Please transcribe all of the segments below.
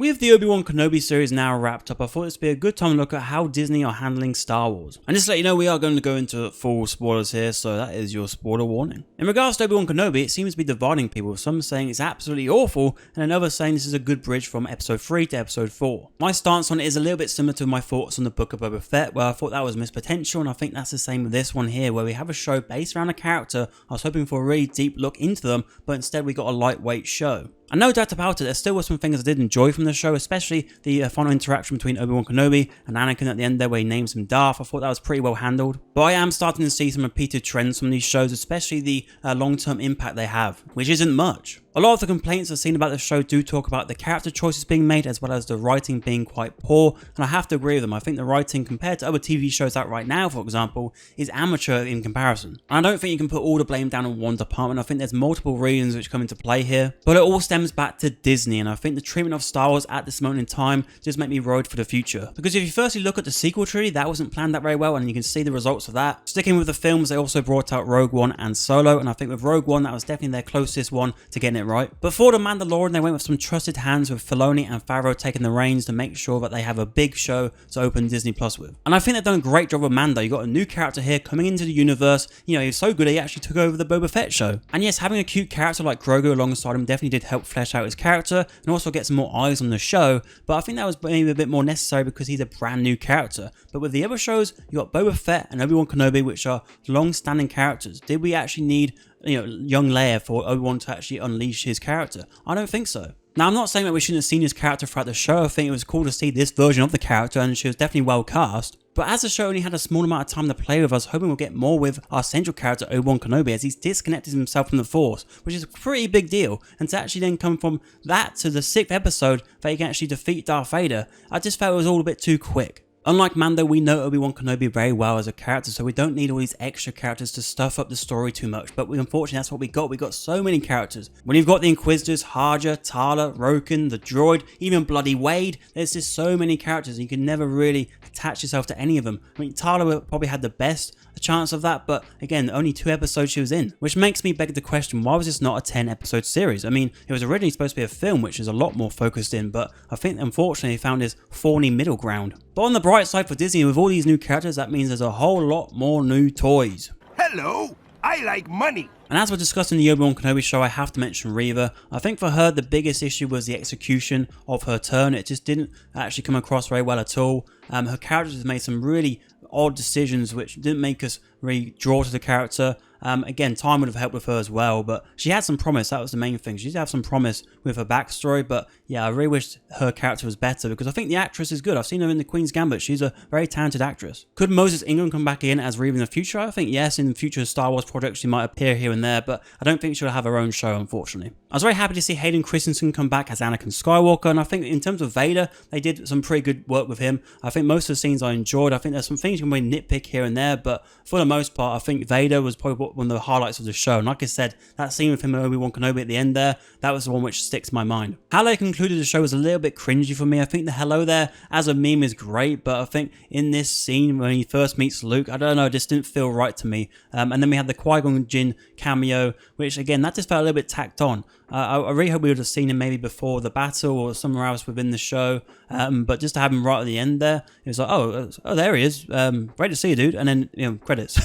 With the Obi-Wan Kenobi series now wrapped up, I thought this would be a good time to look at how Disney are handling Star Wars. And just to let you know, we are going to go into full spoilers here, so that is your spoiler warning. In regards to Obi-Wan Kenobi, it seems to be dividing people, with some saying it's absolutely awful, and others saying this is a good bridge from episode 3 to episode 4. My stance on it is a little bit similar to my thoughts on the Book of Boba Fett, where I thought that was missed potential, and I think that's the same with this one here, where we have a show based around a character. I was hoping for a really deep look into them, but instead we got a lightweight show. And no doubt about it, there still were some things I did enjoy from the show, especially the final interaction between Obi-Wan Kenobi and Anakin at the end there where he names him Darth. I thought that was pretty well handled. But I am starting to see some repeated trends from these shows, especially the long-term impact they have, which isn't much. A lot of the complaints I've seen about the show do talk about the character choices being made as well as the writing being quite poor, and I have to agree with them. I think the writing compared to other TV shows out right now, for example, is amateur in comparison. And I don't think you can put all the blame down on one department. I think there's multiple reasons which come into play here, but it all stems back to Disney, and I think the treatment of Star Wars at this moment in time just make me worried for the future. Because if you firstly look at the sequel trilogy, that wasn't planned that very well, and you can see the results of that. Sticking with the films, they also brought out Rogue One and Solo, and I think with Rogue One, that was definitely their closest one to getting it right. But for The Mandalorian, they went with some trusted hands, with Filoni and Favreau taking the reins to make sure that they have a big show to open Disney Plus with. And I think they've done a great job with Mando. You got a new character here coming into the universe. You know, he was so good he actually took over the Boba Fett show. And yes, having a cute character like Grogu alongside him definitely did help flesh out his character and also get some more eyes on the show. But I think that was maybe a bit more necessary because he's a brand new character. But with the other shows, you got Boba Fett and Obi-Wan Kenobi, which are long-standing characters. Did we actually need young Leia for Obi-Wan to actually unleash his character? I don't think so. Now, I'm not saying that we shouldn't have seen his character throughout the show. I think it was cool to see this version of the character, and she was definitely well cast. But as the show only had a small amount of time to play with, I was hoping we'll get more with our central character Obi-Wan Kenobi, as he's disconnected himself from the Force, which is a pretty big deal. And to actually then come from that to the 6th episode that he can actually defeat Darth Vader, I just felt it was all a bit too quick. Unlike Mando, we know Obi-Wan Kenobi very well as a character, so we don't need all these extra characters to stuff up the story too much. But unfortunately, that's what we got. We got so many characters. When you've got the Inquisitors, Haja, Tala, Roken, the Droid, even Bloody Wade, there's just so many characters, and you can never really attach yourself to any of them. I mean, Tala probably had the best chance of that, but again, only 2 episodes she was in, which makes me beg the question, why was this not a 10-episode series? I mean, it was originally supposed to be a film, which is a lot more focused in, but I think unfortunately they found this thorny middle ground. But on the bright side for Disney, with all these new characters, that means there's a whole lot more new toys. Hello, I like money. And as we're discussing the Obi-Wan Kenobi show, I have to mention Reva. I think for her, the biggest issue was the execution of her turn. It just didn't actually come across very well at all. Her character has made some really odd decisions which didn't make us really draw to the character. Again, time would have helped with her as well, but she had some promise. That was the main thing. She did have some promise with her backstory, but yeah, I really wish her character was better because I think the actress is good. I've seen her in The Queen's Gambit. She's a very talented actress. Could Moses Ingram come back in as Reva in the future? I think yes, in future Star Wars projects she might appear here and there, but I don't think she'll have her own show, unfortunately. I was very happy to see Hayden Christensen come back as Anakin Skywalker, and I think in terms of Vader, they did some pretty good work with him. I think most of the scenes I enjoyed. I think there's some things you can really nitpick here and there, but for the most part, I think Vader was probably one of the highlights of the show. And like I said, that scene with him and Obi-Wan Kenobi at the end there, that was the one which sticks in my mind. How they concluded the show was a little bit cringy for me. I think the hello there as a meme is great, but I think in this scene when he first meets Luke, I don't know, it just didn't feel right to me. And then we had the Qui-Gon Jinn cameo, which again, that just felt a little bit tacked on. I really hope we would have seen him maybe before the battle or somewhere else within the show, but just to have him right at the end there, it was like, oh, there he is, great to see you, dude, and then, credits.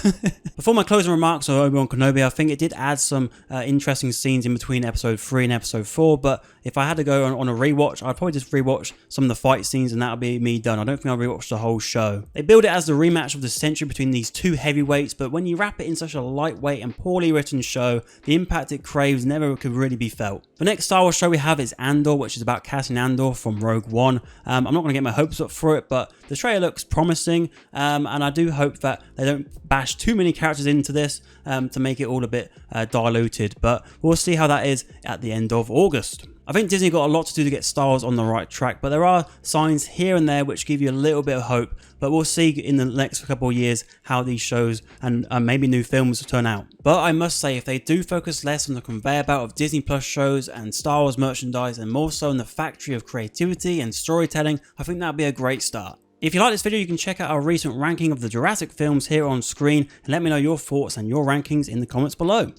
Before my closing remarks on Obi-Wan Kenobi, I think it did add some interesting scenes in between episode 3 and episode 4, but if I had to go on a rewatch, I'd probably just rewatch some of the fight scenes and that'll be me done. I don't think I'll rewatch the whole show. They build it as the rematch of the century between these two heavyweights, but when you wrap it in such a lightweight and poorly written show, the impact it craves never could really be felt. The next Star Wars show we have is Andor, which is about Cassian Andor from Rogue One. I'm not going to get my hopes up for it, but the trailer looks promising, and I do hope that they don't bash too many characters into this to make it all a bit diluted, but we'll see how that is at the end of August. I think Disney got a lot to do to get Star Wars on the right track, but there are signs here and there which give you a little bit of hope, but we'll see in the next couple of years how these shows and maybe new films turn out. But I must say, if they do focus less on the conveyor belt of Disney Plus shows and Star Wars merchandise and more so on the factory of creativity and storytelling, I think that would be a great start. If you like this video, you can check out our recent ranking of the Jurassic films here on screen and let me know your thoughts and your rankings in the comments below.